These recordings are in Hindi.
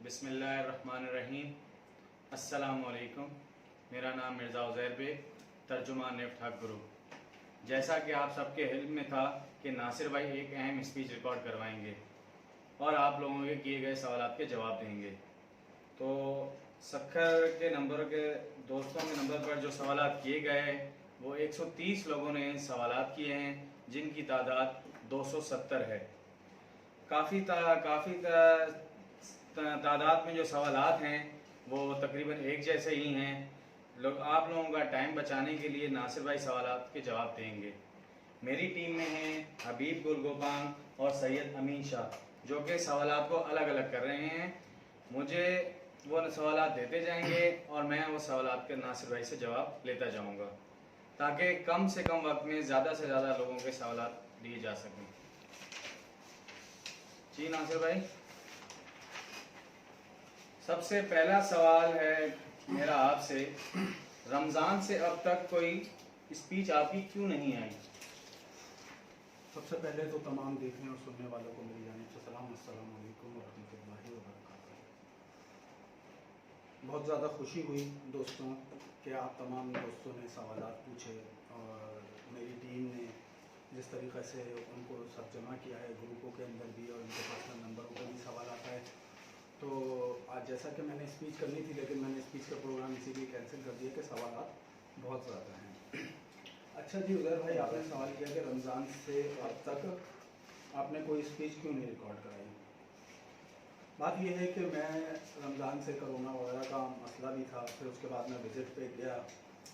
बिस्मिल्लाहिर्रहमानिर्रहीम। अस्सलामुअलैकुम। मेरा नाम मिर्ज़ा उज़ैर बेग, तर्जुमा नेफ्ट हक ग्रुप। जैसा कि आप सबके इल्म में था कि नासिर भाई एक अहम स्पीच रिकॉर्ड करवाएंगे और आप लोगों के किए गए सवालात के जवाब देंगे। तो सखर के नंबर के दोस्तों के नंबर पर जो सवालात किए गए वो 130 लोगों ने सवालात किए हैं, जिनकी तादाद 270 है। काफ़ी तादाद में जो सवालात हैं वो तकरीबन एक जैसे ही हैं। आप लोगों का टाइम बचाने के लिए नासिर भाई सवालात के जवाब देंगे। मेरी टीम में हैं हबीब गुलगोपांग और सैयद अमीन शाह, जो कि सवालात को अलग अलग कर रहे हैं। मुझे वो सवालात देते जाएंगे और मैं वो सवालात के नासिर भाई से जवाब लेता जाऊंगा, ताकि कम से कम वक्त में ज़्यादा से ज़्यादा लोगों के सवालात लिए जा सकें। जी नासिर भाई, सबसे पहला सवाल है मेरा आपसे, रमज़ान से अब तक कोई स्पीच आपकी क्यों नहीं आई? सबसे पहले तो तमाम देखने और सुनने वालों को मेरी जानिब से सलाम, अस्सलाम वालेकुम व रहमतुल्लाहि व बरकातहू। बहुत ज़्यादा खुशी हुई दोस्तों कि आप तमाम दोस्तों ने सवालात पूछे और मेरी टीम ने जिस तरीक़े से उनको सब जमा किया है, ग्रुपों के अंदर भी और उनके पर्सनल नंबरों पर भी सवाल आता है। तो आज जैसा कि मैंने स्पीच करनी थी, लेकिन मैंने स्पीच का प्रोग्राम इसीलिए कैंसिल कर दिया कि सवालात बहुत ज़्यादा हैं। अच्छा जी उज़ैर भाई, आपने सवाल किया कि रमज़ान से अब तक आपने कोई स्पीच क्यों नहीं रिकॉर्ड कराई। बात यह है कि मैं रमज़ान से कोरोना वगैरह का मसला भी था, फिर उसके बाद मैं विज़िट पे गया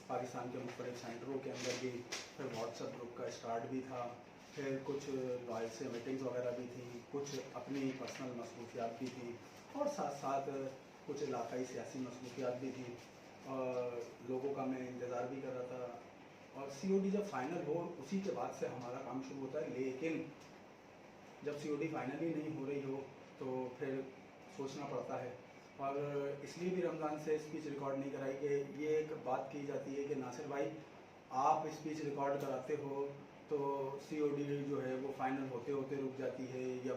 पाकिस्तान के मुख्तलिफ सेंटरों के अंदर भी, फिर व्हाट्सएप ग्रुप का स्टार्ट भी था, फिर कुछ लॉयल से मीटिंग्स वगैरह भी थी, कुछ अपनी पर्सनल मसरूफियात भी थी और साथ साथ कुछ इलाकाई सियासी मसरूफियात भी थी और लोगों का मैं इंतज़ार भी कर रहा था। और COD जब फाइनल हो उसी के बाद से हमारा काम शुरू होता है, लेकिन जब COD फाइनल ही नहीं हो रही हो तो फिर सोचना पड़ता है। और इसलिए भी रमज़ान से स्पीच रिकॉर्ड नहीं कराई कि ये एक बात की जाती है कि नासिर भाई आप स्पीच रिकॉर्ड कराते हो तो COD जो है वो फाइनल होते होते रुक जाती है, या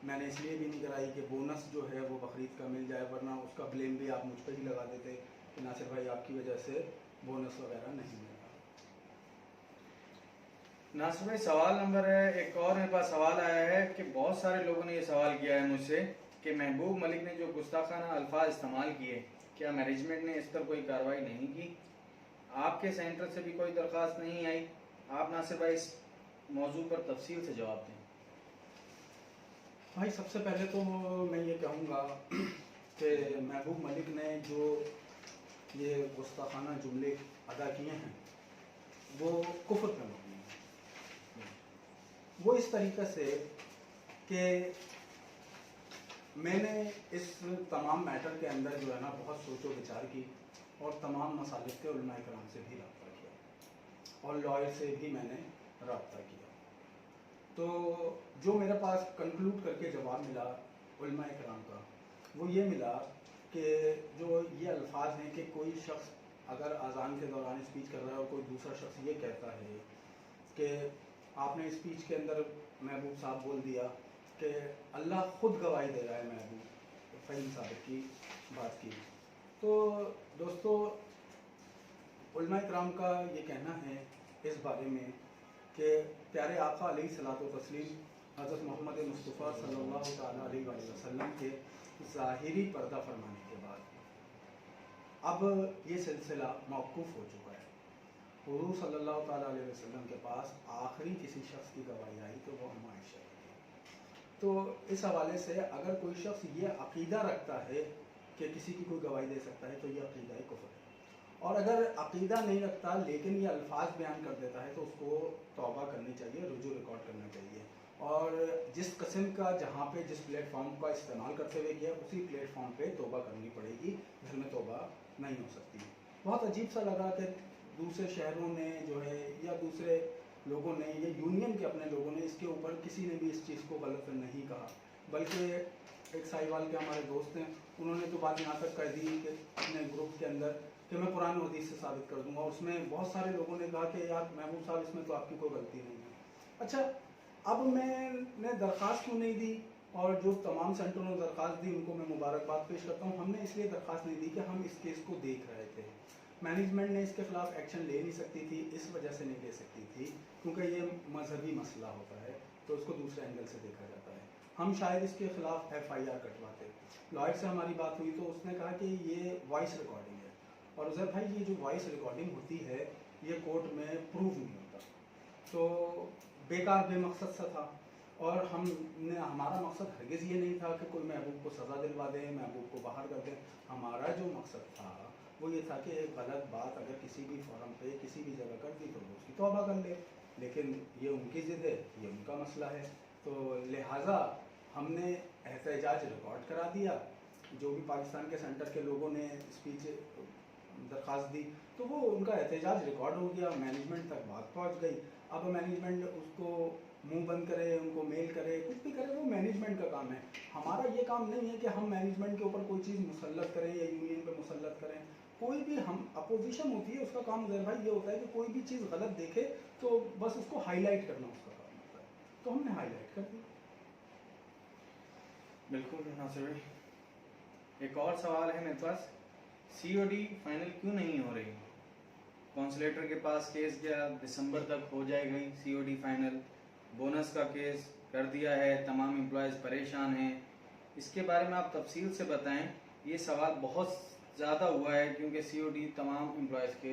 मैंने इसलिए भी नहीं कराई कि बोनस जो है वो बकरीद का मिल जाए, वरना उसका ब्लेम भी आप मुझ पर ही लगा देते कि नासिर भाई आपकी वजह से बोनस वगैरह नहीं मिला। नासिर भाई, सवाल नंबर है एक और मेरे पास सवाल आया है कि बहुत सारे लोगों ने ये सवाल किया है मुझसे कि महबूब मलिक ने जो गुस्ताखाना अल्फाज इस्तेमाल किए, क्या मैनेजमेंट ने इस पर कोई कार्रवाई नहीं की? आपके सेंटर से भी कोई दरख्वास्त नहीं आई। आप नासिर भाई इस मौजू पर तफसील से जवाब दें। भाई सबसे पहले तो मैं ये कहूँगा कि महबूब मलिक ने जो ये गुस्ताखाना जुमले अदा किए हैं वो कुफ्र पे मबनी है। वो इस तरीक़े से कि मैंने इस तमाम मैटर के अंदर जो है ना बहुत सोचो विचार की और तमाम मसालिक के उलमा इकराम से भी रब्ता किया और लॉयर से भी मैंने रब्ता किया। तो जो मेरे पास कंक्लूड करके जवाब मिला उलमा इकराम का वो ये मिला कि जो ये अल्फाज हैं कि कोई शख्स अगर अज़ान के दौरान स्पीच कर रहा है और कोई दूसरा शख्स ये कहता है कि आपने स्पीच के अंदर महबूब साहब बोल दिया कि अल्लाह ख़ुद गवाही दे रहा है, महबूब फ़हीम साहब की बात की। तो दोस्तों उलमा इकराम का ये कहना है इस बारे में कि प्यारे आका अलैहिस्सलातु व तस्लीम हज़रत मोहम्मद मुस्तफ़ा सल्लल्लाहु तआला अलैहि वसल्लम के ज़ाहिरी पर्दा फरमाने के बाद अब ये सिलसिला मौकूफ़ हो चुका है। हुज़ूर सल्लल्लाहु तआला अलैहि वसल्लम के पास आखिरी किसी शख्स की गवाही आई तो वो हम आयशा थी। तो इस हवाले से अगर कोई शख्स ये अक़ीदा रखता है कि किसी की कोई गवाही दे सकता है तो ये अक़ीदा ही कुफ़्र है, और अगर अक़ीदा नहीं रखता लेकिन ये अल्फाज बयान कर देता है तो उसको तौबा करनी चाहिए, रुजू रिकॉर्ड करना चाहिए। और जिस किस्म का जहाँ पे जिस प्लेटफॉर्म का इस्तेमाल करते हुए किया उसी प्लेटफॉर्म पे तौबा करनी पड़ेगी, घर में तौबा नहीं हो सकती। बहुत अजीब सा लगा कि दूसरे शहरों ने जो है या दूसरे लोगों ने या यूनियन के अपने लोगों ने इसके ऊपर किसी ने भी इस चीज़ को गलत नहीं कहा, बल्कि एक साहिवाल के हमारे दोस्त हैं उन्होंने तो बात यहाँ तक कर दी कि अपने ग्रुप के अंदर कि मैं कुरान और हदीस से साबित कर दूंगा। उसमें बहुत सारे लोगों ने कहा कि यार महबूब साहब इसमें तो आपकी कोई गलती नहीं है। अच्छा, अब मैंने दरख्वास्त क्यों नहीं दी और जो तमाम सेंटरों ने दरख्वास्त दी उनको मैं मुबारकबाद पेश करता हूँ। हमने इसलिए दरख्वास्त नहीं दी कि हम इस केस को देख रहे थे, मैनेजमेंट ने इसके खिलाफ एक्शन ले नहीं सकती थी, इस वजह से नहीं ले सकती थी क्योंकि ये मजहबी मसला होता है तो उसको दूसरे एंगल से देखा जाता है। हम शायद इसके खिलाफ FIR कटवाते। लॉयर से हमारी बात हुई तो उसने कहा कि ये वॉइस रिकॉर्डिंग है, और उज़ैर भाई ये जो वॉइस रिकॉर्डिंग होती है ये कोर्ट में प्रूव नहीं होता, तो बेकार बेमकसद सा था। और हमने हमारा मकसद हरगिज़ ये नहीं था कि कोई महबूब को सज़ा दिलवा दें, महबूब को बाहर कर दें। हमारा जो मकसद था वो ये था कि एक गलत बात अगर किसी भी फोरम पे किसी भी जगह कर दी तो वो उसकी तौबा कर ले, लेकिन ये उनकी ज़िद है, ये उनका मसला है। तो लिहाजा हमने एहतजाज रिकॉर्ड करा दिया। जो भी पाकिस्तान के सेंटर के लोगों ने स्पीच दरख्वास्त दी तो वो उनका एहतजाज रिकॉर्ड हो गया, मैनेजमेंट तक बात पहुंच गई। अब मैनेजमेंट उसको मुंह बंद करे, उनको मेल करे, कुछ भी करे, वो मैनेजमेंट का काम है। हमारा ये काम नहीं है कि हम मैनेजमेंट के ऊपर कोई चीज़ मुसल्लत करें या यूनियन पे मुसल्लत करें। कोई भी हम अपोजिशन होती है उसका काम उज़ैर भाई ये होता है कि कोई भी चीज़ गलत देखे तो बस उसको हाईलाइट करना उसका काम होता है, तो हमने हाईलाइट कर दी। बिल्कुल नासिर भाई, एक और सवाल है मेरे पास, COD फाइनल क्यों नहीं हो रही? कॉन्सुलेटर के पास केस गया, दिसंबर तक हो जाएगी COD फाइनल। बोनस का केस कर दिया है, तमाम एम्प्लॉयज़ परेशान हैं, इसके बारे में आप तफसील से बताएं। ये सवाल बहुत ज़्यादा हुआ है क्योंकि COD तमाम एम्प्लॉयज़ के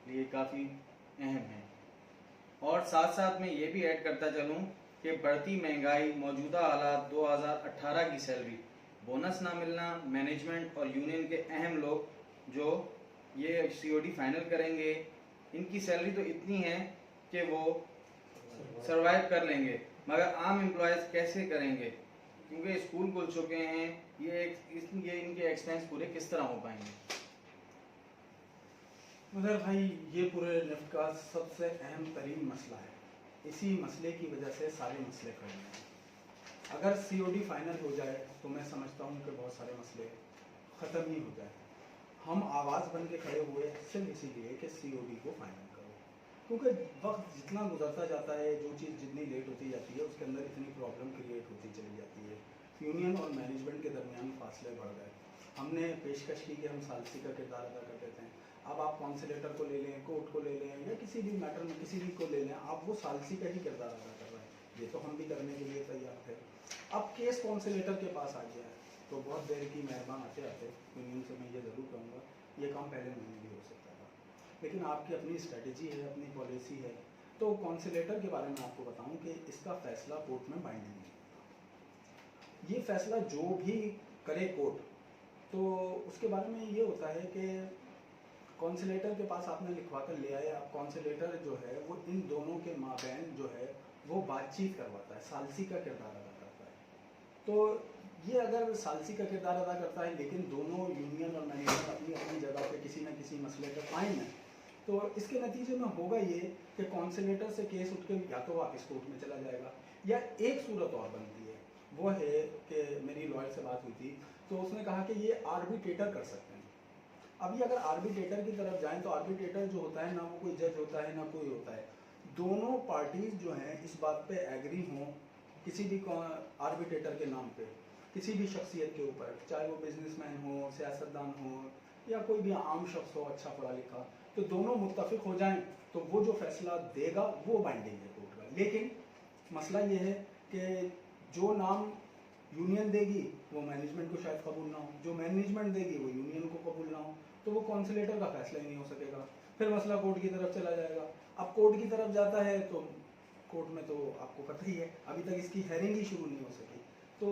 लिए काफ़ी अहम है। और साथ साथ मैं ये भी ऐड करता चलूँ कि बढ़ती महंगाई, मौजूदा हालात, 2018 की सैलरी, बोनस ना मिलना, मैनेजमेंट और यूनियन के अहम लोग जो ये COD फाइनल करेंगे इनकी सैलरी तो इतनी है कि वो सरवाइव कर लेंगे, मगर आम एम्प्लॉयज़ कैसे करेंगे? क्योंकि स्कूल खुल चुके हैं, ये इनके एक्सपेंस पूरे किस तरह हो पाएंगे? उधर भाई ये पूरे निफ्ट का सबसे अहम तरीन मसला है। इसी मसले की वजह से सारे मसले खड़े हैं। अगर COD फाइनल हो जाए तो मैं समझता हूँ कि बहुत सारे मसले ख़त्म ही हो जाए। हम आवाज़ बन के खड़े हुए सिर्फ इसीलिए कि COD को फाइनल करो, क्योंकि वक्त जितना गुजरता जाता है, जो चीज़ जितनी लेट होती जाती है उसके अंदर इतनी प्रॉब्लम क्रिएट होती चली जाती है। यूनियन और मैनेजमेंट के दरमियान फासले बढ़ गए। हमने पेशकश की कि हम सालसी का किरदार अदा कर देते हैं। अब आप कॉन्सुलेटर को ले लें, कोर्ट को ले लें, या किसी भी मैटर में किसी भी को ले लें, आप वो सालसी का ही किरदार अदा कर रहे हैं। ये तो हम भी करने के लिए तैयार थे। अब केस कॉन्सुलेटर के पास आ गया है तो बहुत देर की मेहरबान आते आते यूनियन से मैं ये ज़रूर कहूँगा, ये काम पहले महीने भी हो सकता था, लेकिन आपकी अपनी स्ट्रेटजी है, अपनी पॉलिसी है। तो कॉन्सुलेटर के बारे में आपको बताऊँ कि इसका फैसला कोर्ट में बाइंडिंग नहीं होता। ये फैसला जो भी करे कोर्ट, तो उसके बारे में ये होता है कि कॉन्सुलेटर के पास आपने लिखवा कर ले आए। अब कॉन्सुलेटर जो है वो इन दोनों के माबैन जो है वो बातचीत करवाता है, सालसी का किरदार अदा करता है। तो ये अगर सालसी का किरदार अदा करता है लेकिन दोनों यूनियन और मैनेजमेंट अपनी अपनी जगह पे किसी न किसी मसले पर कायम है, तो इसके नतीजे में होगा ये कि कॉन्सुलेटर से केस उठ के या तो वापस कोर्ट में चला जाएगा, या एक सूरत और बनती है, वो है कि मेरी लॉयर से बात हुई थी तो उसने कहा कि ये आर्बिट्रेटर कर सकते हैं। अभी अगर आर्बिट्रेटर की तरफ जाएं तो आर्बिट्रेटर जो होता है ना वो कोई जज होता है ना कोई होता है। दोनों पार्टीज जो हैं इस बात पे एग्री हों किसी भी आर्बिट्रेटर के नाम पे, किसी भी शख्सियत के ऊपर, चाहे वो बिजनेसमैन हो, सियासतदान हो, या कोई भी आम शख्स हो अच्छा पढ़ा लिखा, तो दोनों मुत्तफिक हो जाएं तो वो जो फैसला देगा वो बाइंडिंग है कोर्ट का। लेकिन मसला ये है कि जो नाम यूनियन देगी वो मैनेजमेंट को शायद कबूल ना हो, जो मैनेजमेंट देगी वो यूनियन को कबूल ना हो, तो वो कॉन्सुलेटर का फैसला ही नहीं हो सकेगा। फिर मसला कोर्ट की तरफ चला जाएगा। अब कोर्ट की तरफ जाता है तो कोर्ट में तो आपको पता ही है अभी तक इसकी हेयरिंग ही शुरू नहीं हो सकी। तो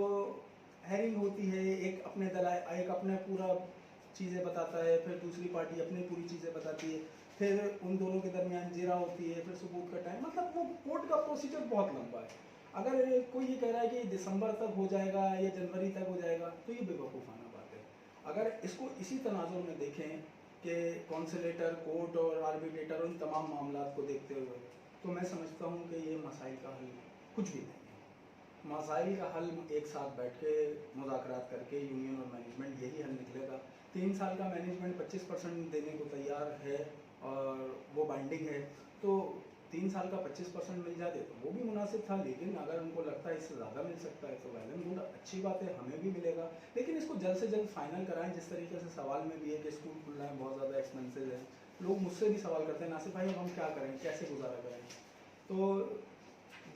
हेयरिंग होती है, एक अपने दलाल, एक अपने पूरा चीज़ें बताता है, फिर दूसरी पार्टी अपनी पूरी चीज़ें बताती है, फिर उन दोनों के दरमियान जिरा होती है, फिर सबूत का टाइम, मतलब वो कोर्ट का प्रोसीजर बहुत लंबा है। अगर कोई ये कह रहा है कि दिसंबर तक हो जाएगा या जनवरी तक हो जाएगा तो ये बेवकूफ़ाना बात है। अगर इसको इसी तनाजुर में देखें कि कॉन्सुलेटर, कोर्ट और आर्बिट्रेटर उन तमाम मामलात को देखते हुए, तो मैं समझता हूँ कि ये मसाइल का हल कुछ भी नहीं है। मसाइल का हल एक साथ बैठ के मुज़ाकरात करके यूनियन और मैनेजमेंट यही हल निकलेगा। 3 साल का मैनेजमेंट 25% देने को तैयार है और वो बाइंडिंग है, तो 3 साल का 25% मिल जाते तो वो भी मुनासिब था, लेकिन अगर उनको लगता है इससे ज़्यादा मिल सकता है तो वेल एंड गुड, अच्छी बात है, हमें भी मिलेगा। लेकिन इसको जल्द से जल्द फाइनल कराएं। जिस तरीके से सवाल में भी है कि स्कूल खुल रहा है, बहुत ज़्यादा एक्सपेंसिव है, लोग मुझसे भी सवाल करते हैं नासिर भाई अब हम क्या करें, कैसे गुजारा करें। तो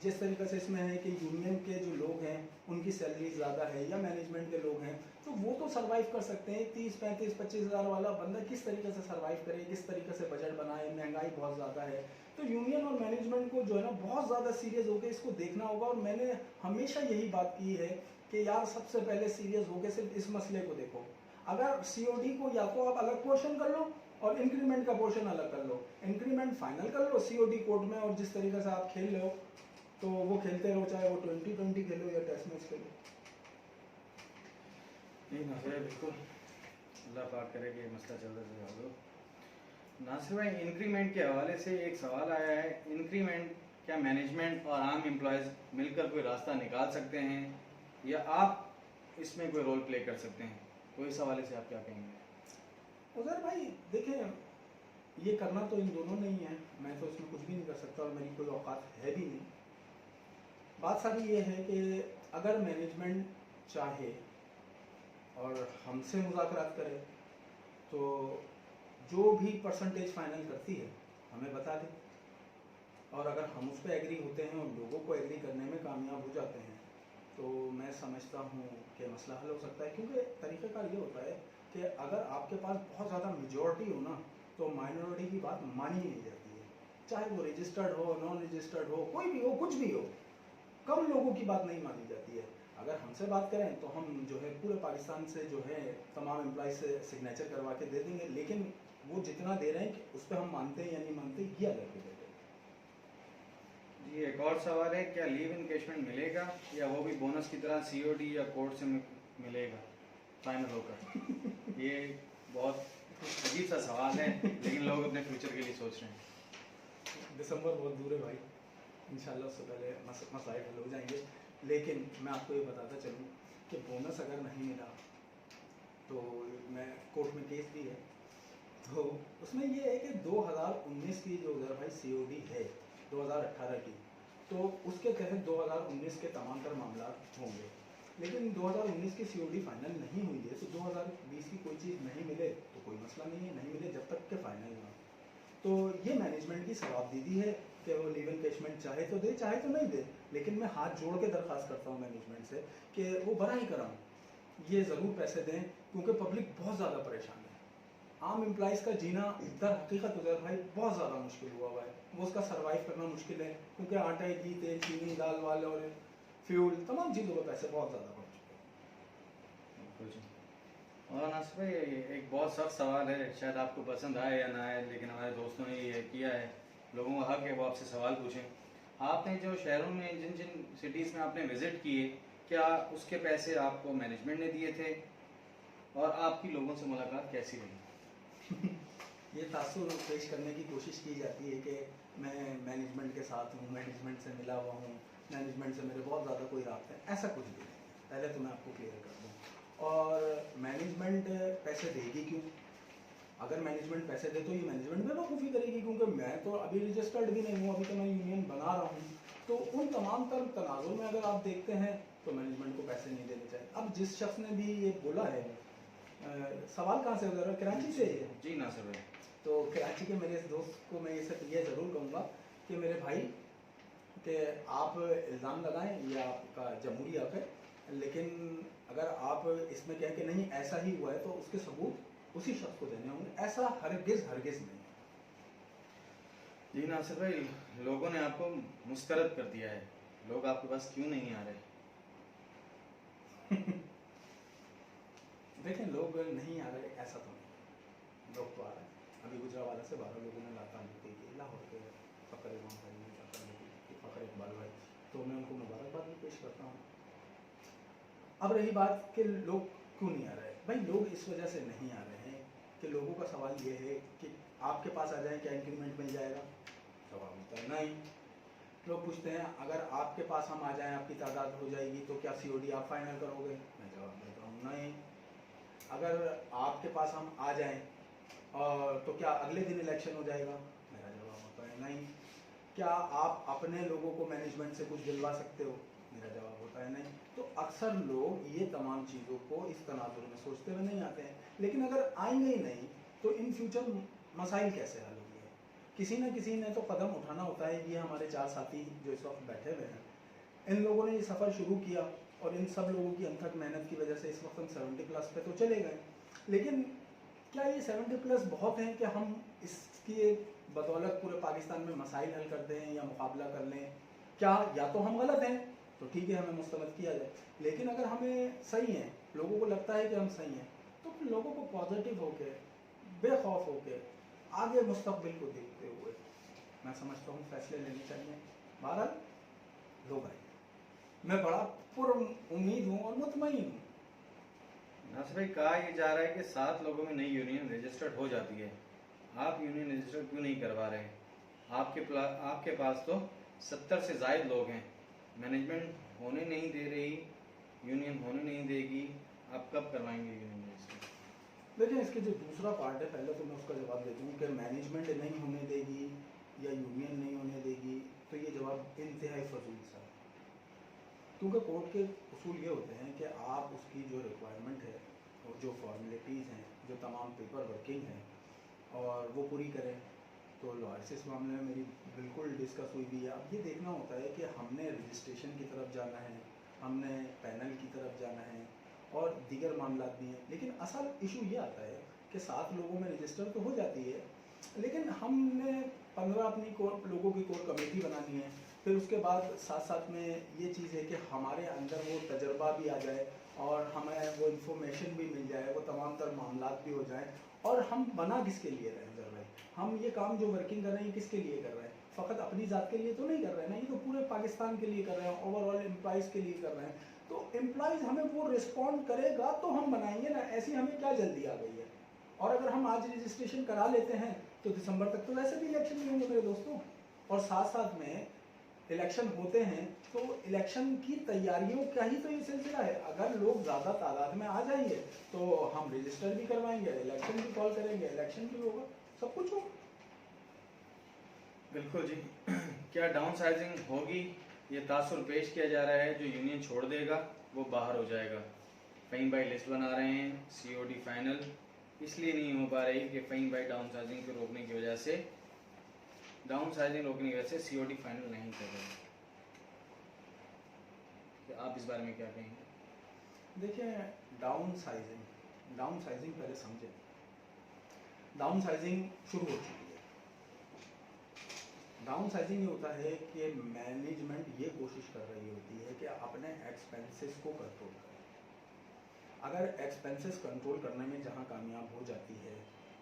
जिस तरीके से इसमें है कि यूनियन के जो लोग हैं उनकी सैलरी ज़्यादा है या मैनेजमेंट के लोग हैं तो वो तो सरवाइव कर सकते हैं। 30-35-25 हज़ार वाला बंदा किस तरीके से सरवाइव करे, किस तरीके से बजट बनाए, महंगाई बहुत ज़्यादा है। तो यूनियन और मैनेजमेंट को जो है ना बहुत ज़्यादा सीरियस होकर इसको देखना होगा। और मैंने हमेशा यही बात की है कि यार सबसे पहले सीरियस होकर सिर्फ इस मसले को देखो। अगर सीओडी को या तो आप अलग पोर्शन कर लो और इंक्रीमेंट का पोर्शन अलग कर लो, इंक्रीमेंट फाइनल कर लो सीओडी कोड में, और जिस तरीके से आप खेल रहे हो तो वो खेलते रहो, चाहे वो 2020 खेलो या टेस्ट मैच खेलो। नहीं नासिर भाई बिल्कुल, अल्लाह पाक करे कि ये मसला जल्द से जल्द हो। नासिर भाई इंक्रीमेंट के हवाले से एक सवाल आया है, इंक्रीमेंट क्या मैनेजमेंट और आम एम्प्लॉयज़ मिलकर कोई रास्ता निकाल सकते हैं या आप इसमें कोई रोल प्ले कर सकते हैं? तो इस हवाले से आप क्या कहेंगे? उधर भाई देखें ये करना तो इन दोनों ने ही है, मैं तो इसमें कुछ भी नहीं कर सकता और मेरी कोई औकात है भी नहीं। बात सारी ये है कि अगर मैनेजमेंट चाहे और हमसे मुज़ाकरात करे तो जो भी परसेंटेज फाइनल करती है हमें बता दे, और अगर हम उस पर एग्री होते हैं और लोगों को एग्री करने में कामयाब हो जाते हैं तो मैं समझता हूँ कि मसला हल हो सकता है। क्योंकि तरीक़ाकार ये होता है कि अगर आपके पास बहुत ज़्यादा मेजॉरिटी हो ना तो माइनॉरिटी की बात मानी नहीं जाती है, चाहे वो रजिस्टर्ड हो, नॉन रजिस्टर्ड हो, कोई भी हो, कुछ भी हो, कम लोगों की बात नहीं मानी जाती है। अगर हमसे बात करें तो हम जो है पूरे पाकिस्तान से जो है तमाम एम्प्लॉय से सिग्नेचर करवा के दे देंगे, लेकिन वो जितना दे रहे हैं कि उस पर हम मानते हैं या नहीं मानते ये अलग डिबेट है। जी एक और सवाल है, क्या लीव इनकेशमेंट मिलेगा या वो भी बोनस की तरह सीओडी या कोर्ट से मिलेगा फाइनल होकर? ये बहुत अजीब सा सवाल है लेकिन लोग अपने फ्यूचर के लिए सोच रहे हैं। दिसंबर बहुत दूर है भाई, इंशाल्लाह उससे पहले मसाइल हल हो जाएंगे। लेकिन मैं आपको ये बताता चलूँ कि बोनस अगर नहीं मिला तो मैं कोर्ट में केस भी है, तो उसमें ये है कि 2019 की जो उधर भाई सीओडी है 2018 की, तो उसके तहत 2019 के तमाम तर मामला होंगे। लेकिन 2019 की सीओडी फाइनल नहीं हुई है तो 2020 की कोई चीज़ नहीं मिले तो कोई मसला नहीं है, नहीं मिले जब तक के फाइनल ना। तो ये मैनेजमेंट की सवाबदीदी है कि वो लीव इनकेशमेंट चाहे तो दे चाहे तो नहीं दे, लेकिन मैं हाथ जोड़ के दरख्वास्त करता हूँ मैनेजमेंट से कि वो बड़ा ही करम ये ज़रूर पैसे दें, क्योंकि पब्लिक बहुत ज़्यादा परेशान है। आम एम्प्लॉइज़ का जीना दर हकीकत उधर भाई बहुत ज़्यादा मुश्किल हुआ है, वो उसका सर्वाइव करना मुश्किल है, क्योंकि आटा, घी, तेल, चीनी, दाल वाल और फ्यूल तमाम चीज़ों पर पैसे बहुत ज़्यादा बढ़ चुके हैं। और नासिर भाई एक बहुत सख्त सवाल है, शायद आपको पसंद आए या ना आए, लेकिन हमारे दोस्तों ने ये किया है, लोगों का हक है वो आपसे सवाल पूछें। आपने जो शहरों में जिन जिन सिटीज़ में आपने विज़िट किए, क्या उसके पैसे आपको मैनेजमेंट ने दिए थे और आपकी लोगों से मुलाकात कैसी रही? ये तासुर पेश करने की कोशिश की जाती है कि मैं मैनेजमेंट के साथ हूँ, मैनेजमेंट से मिला हुआ हूँ, मैनेजमेंट से मेरे बहुत ज़्यादा कोई राब्ता है, ऐसा कुछ भी नहीं। पहले तो मैं आपको क्लियर कर दूँ, और मैनेजमेंट पैसे देगी क्यों? अगर मैनेजमेंट पैसे दे तो ये मैनेजमेंट बेवकूफ़ी करेगी, क्योंकि मैं तो अभी रजिस्टर्ड भी नहीं हूँ, अभी तो मैं यूनियन बना रहा हूँ। तो उन तमाम तर तनाज़ुर में अगर आप देखते हैं तो मैनेजमेंट को पैसे नहीं देने चाहिए। अब जिस शख्स ने भी ये बोला है, सवाल कहाँ से उधर कराची से है? जी नासिर भाई, तो कराची के मेरे इस दोस्त को मैं ये ज़रूर कहूँगा कि मेरे भाई कि आप इल्ज़ाम लगाएं, ये आपका जमहूरी हक है, लेकिन अगर आप इसमें कहें कि नहीं ऐसा ही हुआ है तो उसके सबूत उसी शख्स को देने होंगे, ऐसा हरगिज़ नहीं। जी नासिर भाई, लोगों ने आपको मुस्तरद कर दिया है, लोग आपके पास क्यों नहीं आ रहे? देखें लोग नहीं आ रहे ऐसा तो नहीं, लोग तो आ रहे हैं। अभी गुजरावाला से 12 लोगों ने लातानुकी की, लाहौर के फ़खर इमाम भाई ने फ़खर इकबाल भाई, तो मैं उनको मुबारकबाद भी पेश करता हूँ। अब रही बात कि लोग क्यों नहीं आ रहे, भाई लोग इस वजह से नहीं आ रहे हैं कि लोगों का सवाल ये है कि आपके पास आ जाए क्या इंक्रीमेंट मिल जाएगा? जवाब होता है नहीं। लोग पूछते हैं अगर आपके पास हम आ जाएं, आपकी तादाद हो जाएगी तो क्या सीओडी आप फाइनल करोगे? मैं जवाब देता हूँ नहीं। अगर आपके पास हम आ जाएं और तो क्या अगले दिन इलेक्शन हो जाएगा? मेरा जवाब होता है नहीं। क्या आप अपने लोगों को मैनेजमेंट से कुछ दिलवा सकते हो? मेरा जवाब होता है नहीं। तो अक्सर लोग ये तमाम चीज़ों को इस तनाजुर में सोचते हुए नहीं आते हैं। लेकिन अगर आएंगे ही नहीं तो इन फ्यूचर मसाइल कैसे हल होंगे? किसी न किसी ने तो कदम उठाना होता है। ये हमारे 4 साथी जो इस वक्त बैठे हुए हैं, इन लोगों ने ये सफ़र शुरू किया और इन सब लोगों की अनथक मेहनत की वजह से इस वक्त हम 70+ पे तो चले गए। लेकिन क्या ये 70+ बहुत हैं कि हम इसकी बदौलत पूरे पाकिस्तान में मसाइल हल कर दें या मुकाबला कर लें? क्या या तो हम गलत हैं तो ठीक है, हमें मुस्तरद किया जाए। लेकिन अगर हमें सही हैं, लोगों को लगता है कि हम सही हैं, तो फिर लोगों को पॉजिटिव होकर, बेखौफ होकर, आगे मुस्तकबिल को देखते हुए मैं समझता हूँ फैसले लेने चाहिए। बहरहाल लोग आए, मैं बड़ा पुरुम्मीद हूँ और मुतमईन हूँ। नासिर भाई, कहा यह जा रहा है कि 7 लोगों में नई यूनियन रजिस्टर्ड हो जाती है, आप यूनियन रजिस्टर्ड क्यों नहीं करवा रहे? आपके पास तो 70 से ज़ायद लोग हैं, मैनेजमेंट होने नहीं दे रही, यूनियन होने नहीं देगी, आप कब करवाएंगे यूनियन रजिस्टर्ड? देखिए, इसके जो दूसरा पार्ट है, पहले तो मैं उसका जवाब देता हूँ कि मैनेजमेंट नहीं होने देगी या यूनियन नहीं होने देगी, तो ये जवाब इंतहाई फजूल सा है। क्योंकि कोर्ट के उसूल ये होते हैं कि आप उसकी जो रिक्वायरमेंट है और जो फॉर्मेलिटीज़ हैं, जो तमाम पेपर वर्किंग है, और वो पूरी करें। तो लॉयर से इस मामले में मेरी बिल्कुल डिस्कस हुई भी है। अब ये देखना होता है कि हमने रजिस्ट्रेशन की तरफ जाना है, हमने पैनल की तरफ जाना है और दीगर मामला भी हैं। लेकिन असल इशू ये आता है कि 7 लोगों में रजिस्टर तो हो जाती है, लेकिन हमने 15 अपनी लोगों की कोर कमेटी बनानी है। फिर उसके बाद साथ साथ में ये चीज़ है कि हमारे अंदर वो तजर्बा भी आ जाए और हमें वो इन्फॉर्मेशन भी मिल जाए, वो तमाम तर मामलात भी हो जाए। और हम बना किसके लिए रहे हैं भाई? हम ये काम जो वर्किंग कर रहे हैं किसके लिए कर रहे हैं? फ़कत अपनी ज़ात के लिए तो नहीं कर रहे हैं ना, ये तो पूरे पाकिस्तान के लिए कर रहे हैं, ओवरऑल एम्प्लॉइज़ के लिए कर रहे हैं। तो एम्प्लॉइज़ हमें वो रिस्पॉन्ड करेगा तो हम बनाएंगे ना, ऐसी हमें क्या जल्दी आ गई है? और अगर हम आज रजिस्ट्रेशन करा लेते हैं तो दिसंबर तक तो वैसे भी इलेक्शन नहीं होंगे मेरे दोस्तों। और साथ साथ में इलेक्शन होते हैं तो इलेक्शन की तैयारियों का ही तो ये सिलसिला है। अगर लोग ज़्यादा तादाद में आ जाएंगे तो हम रजिस्टर भी करवाएंगे, इलेक्शन भी कॉल करेंगे, इलेक्शन भी होगा, सब कुछ होगा। बिल्कुल जी। क्या डाउन साइजिंग होगी? ये तासुर पेश किया जा रहा है जो यूनियन छोड़ देगा वो बाहर हो जाएगा। फ़हीम भाई लिस्ट बना रहे हैं, COD फाइनल इसलिए नहीं हो पा रही कि फ़हीम भाई डाउन साइजिंग को रोकने की वजह से COD फाइनल नहीं कर रहे। तो आप इस बारे में क्या कहेंगे? देखिए, डाउन साइजिंग पहले समझें। डाउन साइजिंग शुरू हो चुकी है। डाउन साइजिंग ये होता है कि मैनेजमेंट ये कोशिश कर रही होती है कि अपने एक्सपेंसेस को कंट्रोल करे। अगर एक्सपेंसेस कंट्रोल करने में जहाँ कामयाब हो जाती है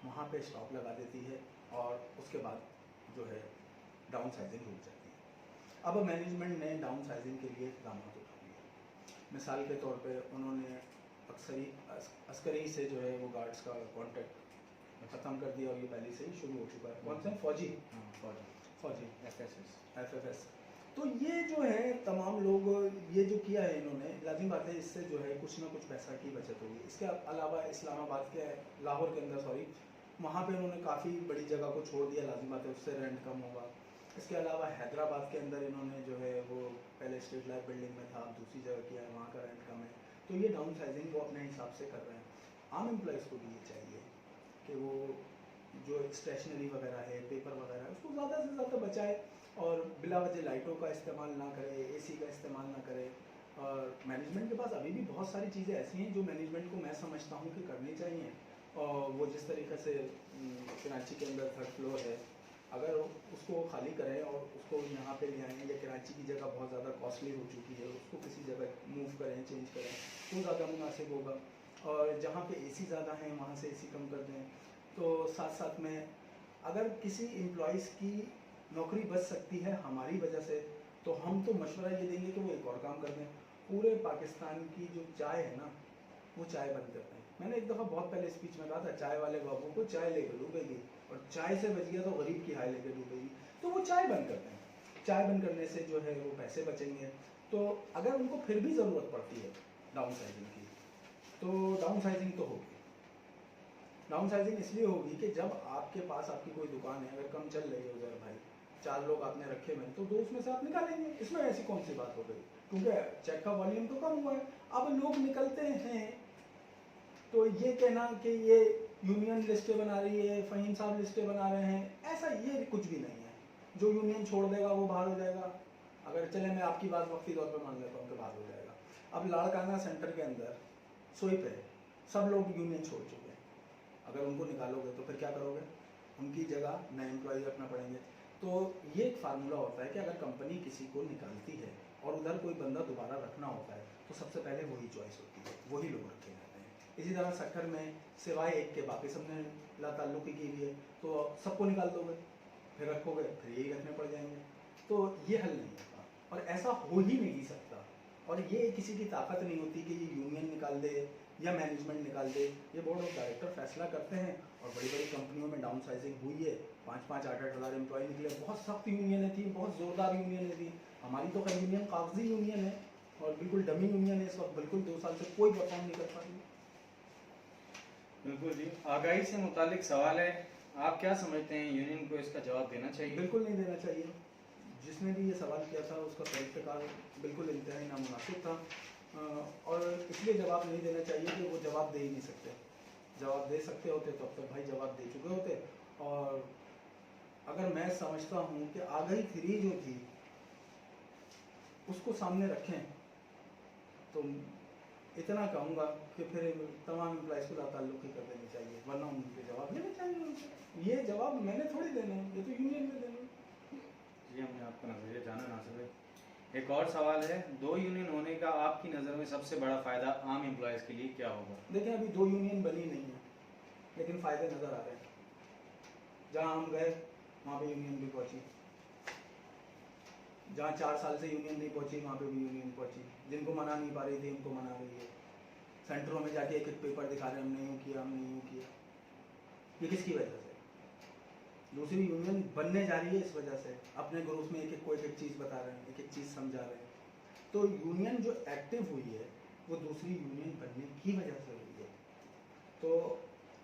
वहाँ पे स्टॉप लगा देती है और उसके बाद जो है डाउन साइजिंग रुक जाती है। अब मैनेजमेंट ने डाउन साइजिंग के लिए इक़दाम उठा लिए। मिसाल के तौर पे उन्होंने अस्करी से जो है वो गार्ड्स का कॉन्ट्रैक्ट ख़त्म कर दिया और ये पहले से ही शुरू हो चुका है। कौन सा? फौजी FFS। तो ये जो है तमाम लोग ये जो किया है इन्होंने, लाजिम बात है इससे जो है कुछ ना कुछ पैसा की बचत होगी। इसके अलावा इस्लामाबाद के लाहौर के अंदर वहाँ पे इन्होंने काफ़ी बड़ी जगह को छोड़ दिया, लाजिम बात है उससे रेंट कम होगा। इसके अलावा हैदराबाद के अंदर इन्होंने जो है वो पहले स्टेट लाइफ बिल्डिंग में था, अब दूसरी जगह किया है, वहाँ का रेंट कम है। तो ये डाउन साइजिंग वो अपने हिसाब से कर रहे हैं। आम एम्प्लॉइज़ को भी ये चाहिए कि वो जो स्टेशनरी वगैरह है, पेपर वगैरह है, उसको ज़्यादा से ज़्यादा बचाए और बिला वजह लाइटों का इस्तेमाल ना करे, AC का इस्तेमाल ना करे। और मैनेजमेंट के पास अभी भी बहुत सारी चीज़ें ऐसी हैं जो मैनेजमेंट को मैं समझता हूँ कि करनी चाहिए। और वो जिस तरीके से कराची के अंदर 3rd फ्लोर है, अगर उसको खाली करें और उसको यहाँ पे ले आएँ, या कराची की जगह बहुत ज़्यादा कॉस्टली हो चुकी है, उसको किसी जगह मूव करें, चेंज करें तो ज़्यादा मुनासिब होगा। और जहाँ पे AC ज़्यादा है वहाँ से AC कम कर दें। तो साथ साथ में अगर किसी एम्प्लॉइज़ की नौकरी बच सकती है हमारी वजह से, तो हम तो मशवरा ये देंगे कि वो एक और काम कर दें। पूरे पाकिस्तान की जो चाय है ना, वो चाय बंद कर दें। मैंने एक दफ़ा बहुत पहले स्पीच में कहा था, चाय वाले बाबू को चाय लेकर डूबेगी और चाय से बच गया तो गरीब की हाय लेकर डूबेगी। तो वो चाय बंद कर दें। चाय बंद करने से जो है वो पैसे बचेंगे। तो अगर उनको फिर भी ज़रूरत पड़ती है डाउन साइजिंग की, तो डाउन साइजिंग तो होगी। डाउन साइजिंग इसलिए होगी कि जब आपके पास आपकी कोई दुकान है, अगर कम चल रही है उधर भाई, 4 लोग आपने रखे हुए हैं तो 2 उसमें से आप निकालेंगे, इसमें ऐसी कौन सी बात हो गई, क्योंकि चेक का वॉल्यूम तो कम हुआ है। अब लोग निकलते हैं तो ये कहना कि ये यूनियन लिस्टें बना रही है, फ़हीम साहब लिस्टें बना रहे हैं, ऐसा ये कुछ भी नहीं है। जो यूनियन छोड़ देगा वो बाहर हो जाएगा। अगर चले मैं आपकी बात वक्ती तौर पर मान लेता हूँ कि बाहर हो जाएगा। अब लाड़काना सेंटर के अंदर स्वीप है, सब लोग यूनियन छोड़ चुके हैं, अगर उनको निकालोगे तो फिर क्या करोगे, उनकी जगह नए एम्प्लॉय रखना पड़ेंगे। तो ये एक फार्मूला होता है कि अगर कंपनी किसी को निकालती है और उधर कोई बंदा दोबारा रखना होता है तो सबसे पहले वही चॉइस होती है, वही लोग रखे जाते हैं। इसी तरह सक्खर में सिवाय एक के बाकी सबने ला ताल्लुकी की हुई है तो सबको निकाल दोगे, फिर रखोगे, फिर यही रखने पड़ जाएंगे। तो ये हल नहीं होता और ऐसा हो ही नहीं सकता। और ये किसी की ताकत नहीं होती कि ये यूनियन निकाल दे या मैनेजमेंट निकाल दे। ये बोर्ड ऑफ डायरेक्टर फैसला करते हैं और बड़ी बड़ी कंपनियों में डाउन साइजिंग हुई है, 5-5, 8-8 हज़ार एम्प्लॉय निकले, बहुत सख्त यूनियन थी, बहुत ज़ोरदार यूनियन थी। हमारी तो खैर यूनियन कागजी यूनियन है और बिल्कुल डमी यूनियन है, इस वक्त बिल्कुल 2 साल से कोई परफॉर्म नहीं कर पा रही। बिल्कुल जी। आगाही से मुतालिक सवाल है, आप क्या समझते हैं यूनियन को इसका जवाब देना चाहिए? बिल्कुल नहीं देना चाहिए। जिसने भी ये सवाल किया था उसका तरीक़ेकार बिल्कुल इंतहाई नामुनासिब था और इसलिए जवाब नहीं देना चाहिए कि वो जवाब दे ही नहीं सकते। जवाब दे सकते होते तो अब तक भाई जवाब दे चुके होते। और अगर मैं समझता हूँ कि आगाही 3 जो थी उसको सामने रखें तो इतना कहूँगा कि फिर तमाम एम्प्लॉइज़ को ताल्लुक ही कर देनी चाहिए, वरना उनके जवाब लेने चाहिए उनसे। ये जवाब मैंने थोड़ी देने हैं, ये तो यूनियन में देने। जी, हमने आपका नजरिया जाना नासिर भाई। एक और सवाल है, 2 यूनियन होने का आपकी नज़र में सबसे बड़ा फ़ायदा आम एम्प्लॉयज़ के लिए क्या होगा? देखिए अभी 2 यूनियन बनी नहीं है लेकिन फ़ायदे नज़र आ रहे हैं। जहाँ हम गए वहाँ पे यूनियन भी पहुँची, जहाँ 4 साल से यूनियन नहीं पहुँची वहाँ पे भी यूनियन पहुँची। जिनको मना नहीं पा रही थी उनको मना रही है। सेंटरों में जाके एक एक पेपर दिखा रहे हैं, हमने यूँ किया, हमने यूँ किया। ये किसकी वजह से? दूसरी यूनियन बनने जा रही है इस वजह से। अपने ग्रुप में एक एक को एक एक चीज़ बता रहे हैं, एक एक चीज़ समझा रहे हैं। तो यूनियन जो एक्टिव हुई है वो दूसरी यूनियन बनने की वजह से हुई है। तो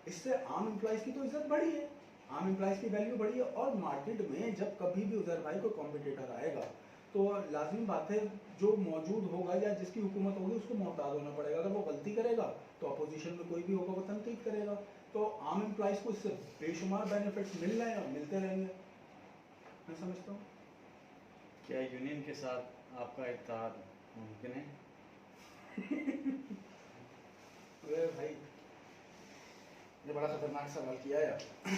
इससे आम एम्प्लॉयज़ की तो इज्जत बढ़ी है, आम एम्प्लॉयज़ की वैल्यू बढ़ी है। और मार्केट में जब कभी भी उधर भाई कोई कॉम्पिटिटर आएगा तो लाजमी बात है जो मौजूद होगा या जिसकी हुकूमत होगी उसको मोहताज होना पड़ेगा। अगर वो गलती करेगा तो अपोजिशन में कोई भी होगा वो तनकीद करेगा। तो आम एम्प्लॉयज़ को इससे बेशुमार बेनिफिट्स मिल रहे हैं और मिलते रहेंगे, मैं समझता हूँ। क्या यूनियन के साथ आपका इत्तेहाद मुमकिन है? अरे भाई ये बड़ा खतरनाक सवाल किया है आपने।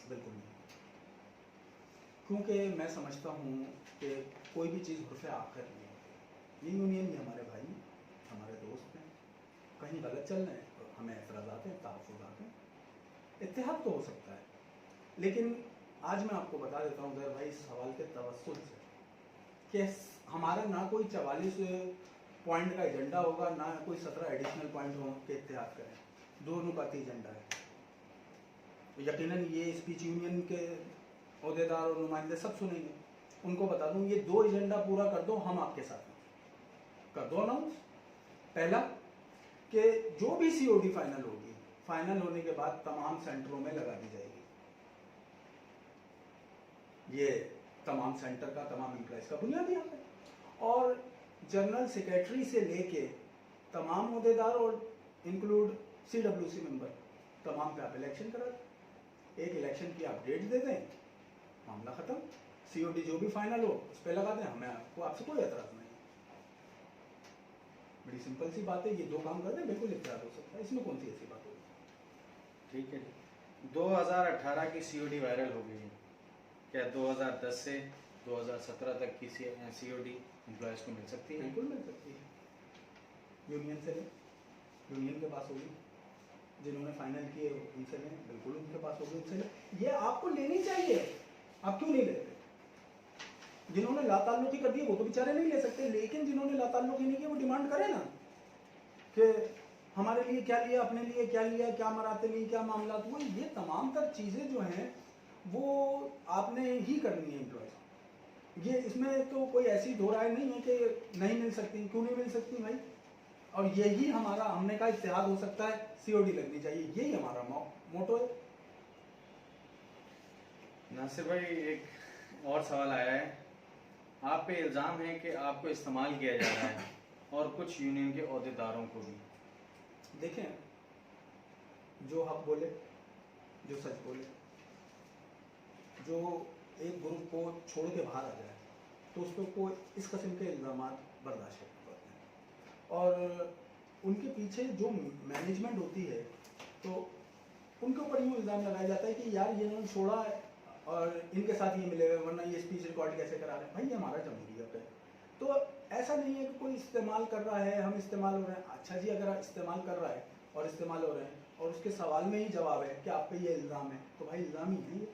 बिल्कुल नहीं, क्योंकि मैं समझता हूँ कि कोई भी चीज़ उर्फ़ आखिर नहीं होती। ये यूनियन भी हमारे भाई, हमारे दोस्त हैं, कहीं गलत चल रहे हैं तो हमें एतराज़ात हैं, तहफ़्फ़ुज़ात हैं। इत्तेहाद तो हो सकता है लेकिन आज मैं आपको बता देता हूँ जर भाई इस सवाल के तवस्सुल से कि हमारा ना कोई 44 पॉइंट का एजेंडा होगा, ना कोई 17 एडिशनल पॉइंट हो के इत्तेहाद करें। दोनों का एजेंडा है। तो यकीनन ये स्पीच यूनियन के अहदेदार और नुमाइंदे सब सुनेंगे। उनको बता दूँ ये 2 एजेंडा पूरा कर दो, हम आपके साथ हैं। कर दो अनाउंस। पहला कि जो भी COD फाइनल होगी, फाइनल होने के बाद तमाम सेंटरों में लगा दी जाएगी। ये तमाम सेंटर का, तमाम एम्प्लॉयज़ का बुनियादी हक है। और जनरल सेक्रेटरी से लेके तमाम अहदेदार और इंक्लूड CWC मेंबर तमाम पे आप इलेक्शन करा दें। एक इलेक्शन की आप डेट दे दें, मामला ख़त्म। COD जो भी फाइनल हो उस पर लगा दें, हमें आपसे कोई एतराज़ नहीं। बड़ी सिंपल सी बात है, ये 2 काम कर दें, बिल्कुल इत्तेहाद हो सकता है, इसमें कौन सी ऐसी बात होगी। ठीक है जी। 2018 की COD वायरल हो गई है, क्या 2010 से 2017 तक की COD एम्प्लॉयज़ को मिल सकती है? बिल्कुल मिल सकती है। यूनियन से लें, यूनियन के पास होगी। जिन्होंने फाइनल किए उनसे लें, बिल्कुल उनके पास होगी, उनसे लें। ये आपको लेनी चाहिए, आप क्यों नहीं लेते? जिन्होंने लाताल्लुकी कर दी वो तो बेचारे नहीं ले सकते, लेकिन जिन्होंने लाताल्लुकी नहीं की वो डिमांड करें ना कि हमारे लिए क्या लिया, अपने लिए क्या लिया, क्या मराते नहीं, क्या मामला। तो ये तमाम तर चीज़ें जो हैं वो आपने ही करनी है एम्प्लॉयज़। ये इसमें तो कोई ऐसी दो राय नहीं है कि नहीं मिल सकती। क्यों नहीं मिल सकती भाई? और यही हमारा, हमने कहा इत्तेहाद हो सकता है, COD लगनी चाहिए, यही हमारा मोटो है। नासिर भाई, एक और सवाल आया है। आप पे इल्ज़ाम है कि आपको इस्तेमाल किया जा रहा है और कुछ यूनियन के अहदेदारों को भी। देखें, जो हक बोले, जो सच बोले, जो एक ग्रुप को छोड़ के बाहर आ जाए तो उस पर कोई इस किस्म के इल्ज़ाम बर्दाश्त नहीं करते हैं। और उनके पीछे जो मैनेजमेंट होती है तो उनके ऊपर यूँ इल्ज़ाम लगाया जाता है कि यार ये इन्होंने छोड़ा है और इनके साथ ये मिले हुए, वरना ये स्पीच रिकॉर्ड कैसे करा रहे हैं। भाई ये हमारा जमहूरियत है, तो ऐसा नहीं है कि कोई इस्तेमाल कर रहा है, हम इस्तेमाल हो रहे हैं। अच्छा जी, अगर इस्तेमाल कर रहा है और इस्तेमाल हो रहे हैं और उसके सवाल में ही जवाब है कि आप पे ये इल्ज़ाम है, तो भाई इल्ज़ाम ही है ये।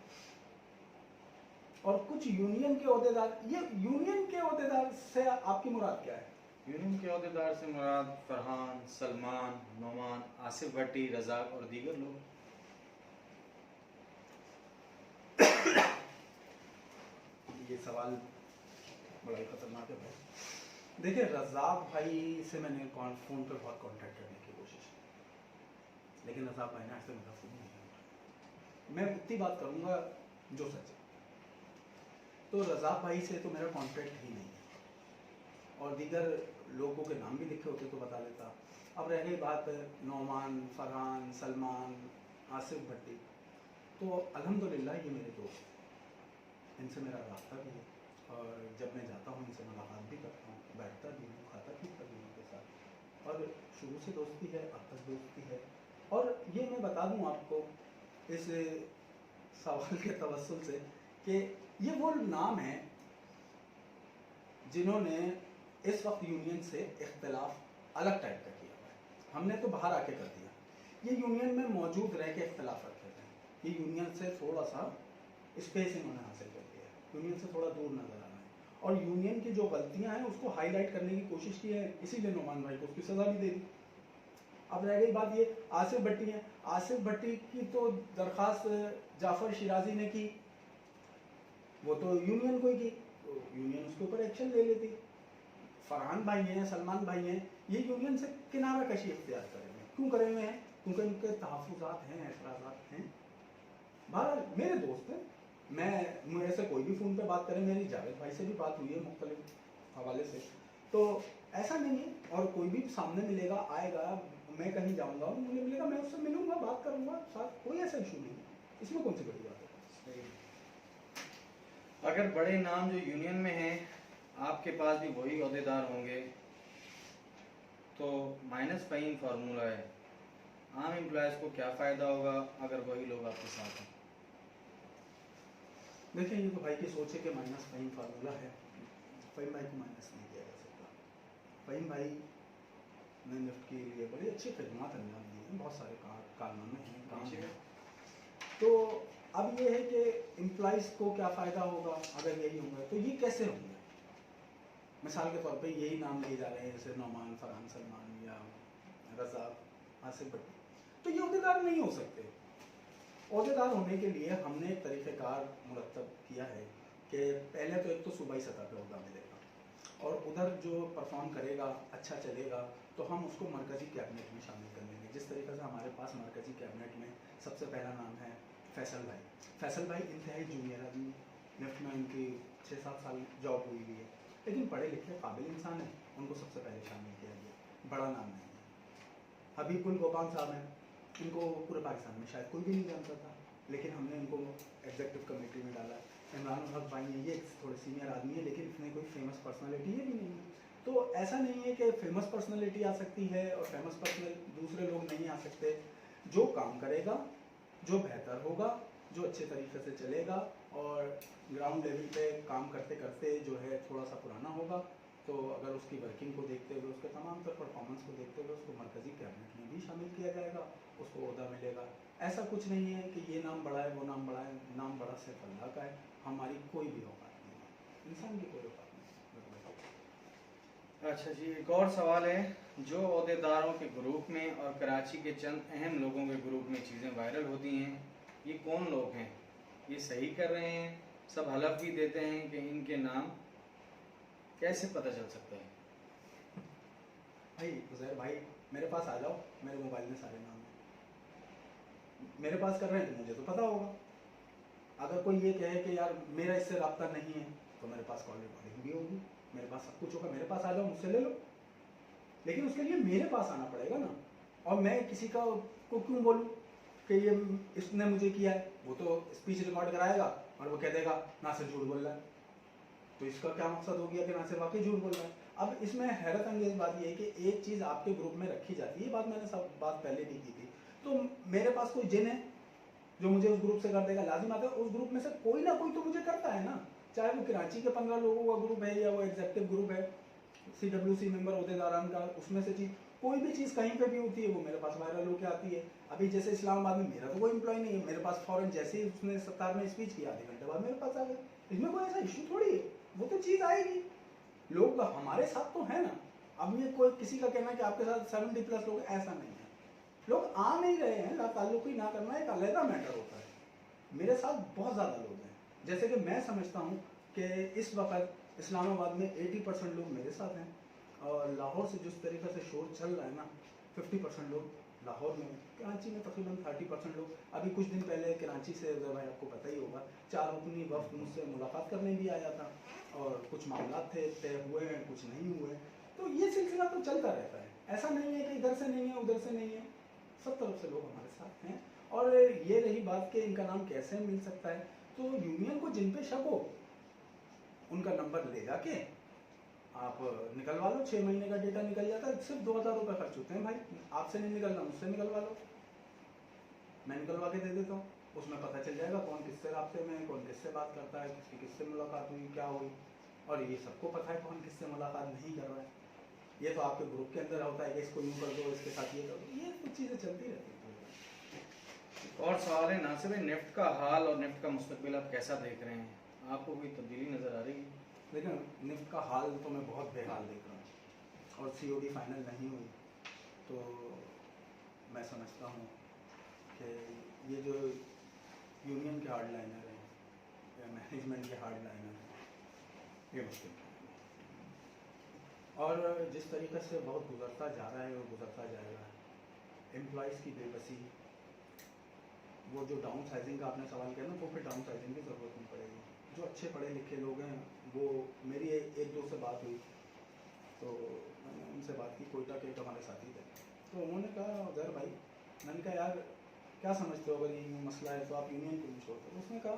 और कुछ यूनियन के अहदेदार, ये यूनियन के अहदेदार से आपकी मुराद क्या है? यूनियन के अहदेदार से मुराद फरहान, सलमान, नोमान, आसिफ भट्टी, रज़ाक और दीगर लोग। ये सवाल बड़ा ही खतरनाक है भाई। देखिए, रज़ाक भाई से मैंने फ़ोन पर बहुत कांटेक्ट करने की कोशिश की, लेकिन रज़ाक भाई ने आज तक मेरा फ़ोन नहीं उठाया। मैं उतनी बात करूँगा जो सच है। तो रज़ाक भाई से तो मेरा कांटेक्ट ही नहीं है, और दीगर लोगों के नाम भी लिखे होते तो बता देता। अब रह गई बात नोमान, फरहान, सलमान, आसिफ भट्टी, तो अल्हम्दुलिल्लाह ये मेरे दोस्त हैं, इनसे मेरा रास्ता भी है और जब मैं जाता हूँ इनसे मुलाकात भी करता हूँ, बैठता भी हूँ, खाता पीता भी हूँ उनके साथ, और शुरू से दोस्ती है, अब तक दोस्ती है। और ये मैं बता दूँ आपको इस सवाल के तवस्सुल से कि ये वो नाम है जिन्होंने इस वक्त यूनियन से इख्तलाफ अलग टाइप का किया हुआ है। हमने तो बाहर आके कर दिया, ये यूनियन में मौजूद रह के इख्तलाफ रखे थे। ये यूनियन से थोड़ा सा स्पेस इन्होंने हासिल कर लिया है, यूनियन से थोड़ा दूर नजर आना है, और यूनियन की जो गलतियां हैं उसको हाईलाइट करने की कोशिश की है, इसीलिए नोमान भाई को उसकी सज़ा भी दे दी। अब रह गई बात ये आसिफ भट्टी है, आसिफ भट्टी की तो दरख्वास्त जाफ़र शिराजी ने की, वो तो यूनियन को ही की, तो यूनियन उसके ऊपर एक्शन ले लेती। फरहान भाई हैं, सलमान भाई हैं, ये यूनियन से किनारा कशी इख्तियार करेंगे, क्यों करे हुए हैं? क्योंकि उनके तहफ़्फ़ुज़ात हैं, एतराज़ात हैं। बहरहाल मेरे दोस्त हैं, मैं मेरे से कोई भी फ़ोन पे बात करे, मेरी जावेद भाई से भी बात हुई है मुख्तलिफ हवाले से, तो ऐसा नहीं है। और कोई भी सामने मिलेगा, आएगा, मैं कहीं जाऊंगा, मुझे मिलेगा, मैं उससे मिलूंगा, बात करूंगा, साथ कोई ऐसा इशू नहीं है, इसमें कौन सी बड़ी बात है। सही। अगर बड़े नाम जो यूनियन में हैं आपके पास भी वही अहदेदार होंगे तो माइनस फाइन फार्मूला है, आम एम्प्लॉयज़ को क्या फ़ायदा होगा अगर वही लोग आपके साथ हैं? देखिए, ये तो भाई की सोच है कि माइनस फ़हीम फार्मूला है, फ़हीम भाई को माइनस नहीं किया जा सकता। फ़हीम भाई ने निफ्ट के लिए बड़ी अच्छी खदमात अंजाम दी हैं, बहुत सारे कारनामे हैं, काम हैं। तो अब ये है कि एम्प्लॉइज़ को क्या फ़ायदा होगा अगर यही होंगे, तो ये कैसे होंगे? मिसाल के तौर पे यही नाम लिए जा रहे हैं, जैसे नोमान, फरहान, सलमान या रज़ाक, आसिफ भट्टी, तो ये अहदेदार नहीं हो सकते। अहदेदार होने के लिए हमने एक तरीक़ेकार मुरतब किया है कि पहले तो एक तो सूबाई सतह पे अहदा मिलेगा, और उधर जो परफॉर्म करेगा, अच्छा चलेगा, तो हम उसको मरकज़ी कैबिनेट में शामिल कर लेंगे। जिस तरीके से हमारे पास मरकज़ी कैबिनेट में सबसे पहला नाम है फैसल भाई। फैसल भाई इंतहाई जूनियर आदमी, निफ्ट में उनकी 6-7 साल जॉब हुई हुई है, लेकिन पढ़े लिखे काबिल इंसान हैं, उनको सबसे पहले शामिल किया गया। बड़ा नाम नहीं है। हबीबुल गोपान साहब हैं, इनको पूरे पाकिस्तान में शायद कोई भी नहीं जानता था, लेकिन हमने इनको एग्जीक्यूटिव कमेटी में डाला। इमरान हक भाई हैं, ये थोड़े सीनियर आदमी है, लेकिन इतने कोई फेमस पर्सनालिटी है भी नहीं है। तो ऐसा नहीं है कि फेमस पर्सनालिटी आ सकती है और फेमस पर्सनल दूसरे लोग नहीं आ सकते। जो काम करेगा, जो बेहतर होगा, जो अच्छे तरीके से चलेगा और ग्राउंड लेवल पे काम करते करते जो है थोड़ा सा पुराना होगा, तो अगर उसकी वर्किंग को देखते हुए, उसके तमाम तर परफॉर्मेंस को देखते हुए उसको मरकज़ी कैबिनेट में भी शामिल किया जाएगा, उसको ओहदा मिलेगा। ऐसा कुछ नहीं है कि ये नाम बड़ा है, वो नाम बड़ा है, नाम बड़ा सिर्फ अल्लाह का है, हमारी कोई भी औकात नहीं है, इंसान की कोई औकात नहीं। अच्छा जी, एक और सवाल है। जो अहदेदारों के ग्रुप में और कराची के चंद अहम लोगों के ग्रुप में चीज़ें वायरल होती हैं, ये कौन लोग हैं? ये सही कर रहे हैं? सब हलफ भी देते हैं कि इनके नाम कैसे पता चल सकता है? भाई उज़ैर भाई, मेरे पास आ जाओ, मेरे मोबाइल में सारे नाम हैं, मेरे पास कर रहे हैं तो मुझे तो पता होगा। अगर कोई ये कहे कि यार मेरा इससे रब्ता नहीं है, तो मेरे पास कॉल रिकॉर्डिंग भी होगी, मेरे पास सब कुछ होगा, मेरे पास आ जाओ, मुझसे ले लो। लेकिन उसके लिए मेरे पास आना पड़ेगा ना। और मैं किसी का को क्यों बोलूँ कि ये इसने मुझे किया है? वो तो स्पीच रिकॉर्ड कराएगा और वो कह देगा नासिर झूठ बोल रहा है। तो इसका क्या मकसद हो गया कि नासिर वाकई झूठ बोल रहा है? अब इसमें हैरत अंगेज बात ये है कि एक चीज़ आपके ग्रुप में रखी जाती है, बात मैंने सब बात पहले भी की थी। तो मेरे पास कोई जिन है जो मुझे उस ग्रुप से कर देगा, लाजिम आता है उस ग्रुप में से कोई ना कोई तो मुझे करता है ना। चाहे वो कराची के 15 लोगों का ग्रुप है या वो एग्जेक्टिव ग्रुप है, CWC मेंबर अहदेदारान का, उसमें से चीज़ कोई भी चीज़ कहीं पे भी होती है वो मेरे पास वायरल होकर आती है। अभी जैसे इस्लामाबाद में मेरा तो कोई एम्प्लॉय नहीं है, मेरे पास फौरन जैसे ही उसने 17 में स्पीच किया आधे घंटे बाद मेरे पास आ गए। इसमें कोई ऐसा इशू थोड़ी है, वो तो चीज़ आएगी। लोग हमारे साथ तो है ना। अब ये कोई किसी का कहना है कि आपके साथ 70+ लोग, ऐसा नहीं है। लोग आ नहीं रहे हैं, ताल्लुकी ना करना एक अलग मैटर होता है। मेरे साथ बहुत ज़्यादा लोग हैं। जैसे कि मैं समझता हूँ कि इस वक्त इस्लामाबाद में 80% लोग मेरे साथ हैं, और लाहौर से जिस तरीके से शोर चल रहा है ना, 50% लोग लाहौर में, कराची में तकरीबन 30% लोग। अभी कुछ दिन पहले कराची से भाई आपको पता ही होगा 4 रुकनी वफ्द मुझसे मुलाकात करने भी आया था, और कुछ मामला थे तय हुए हैं, कुछ नहीं हुए। तो ये सिलसिला तो चलता रहता है, ऐसा नहीं है कि इधर से नहीं है उधर से नहीं है, सब तरफ से लोग हमारे साथ हैं। और ये रही बात कि इनका नाम कैसे मिल सकता है, तो यूनियन को जिन पे शक हो उनका नंबर ले जाके आप निकलवा लो। 6 महीने का डेटा निकल जाता है, सिर्फ 2000 रुपये खर्च होते हैं भाई। आपसे नहीं निकलना, मुझसे निकलवा लो, मैं निकलवा के दे देता हूँ। उसमें पता चल जाएगा कौन किससे रास्ते में है, कौन किससे बात करता है, किसकी किससे मुलाकात हुई, क्या हुई। और ये सबको पता है कौन किससे मुलाकात नहीं कर रहा है। ये तो आपके ग्रुप के अंदर होता है कि इसको यूँ कर दो, इसके साथ ये कर दो, ये कुछ चीज़ें चलती रहती हैं। और सवाल है नासिर भाई, नेफ्ट का हाल और नेफ्ट का मुस्तकबिल आप कैसा देख रहे हैं? आपको कोई तब्दीली नज़र आ रही है? लेकिन निफ्ट का हाल तो मैं बहुत बेहाल देख रहा हूँ, और COD फाइनल नहीं हुई तो मैं समझता हूँ कि ये जो यूनियन के हार्ड लाइनर हैं या मैनेजमेंट के हार्ड लाइनर हैं, ये मुश्किल है। और जिस तरीके से बहुत गुजरता जा रहा है और गुजरता जाएगा, एम्प्लॉइज़ की बेबसी, वो जो डाउन साइजिंग का आपने सवाल किया ना, तो फिर डाउन साइजिंग की ज़रूरत नहीं पड़ेगी। जो अच्छे पढ़े लिखे लोग हैं, वो मेरी एक दो से बात हुई तो मैंने उनसे बात की, कोयटा के हमारे साथी थे, तो उन्होंने कहा उधर भाई, मैंने कहा यार क्या समझते हो अगर ये मसला है तो आप यूनियन क्यों नहीं छोड़ते? तो उसने कहा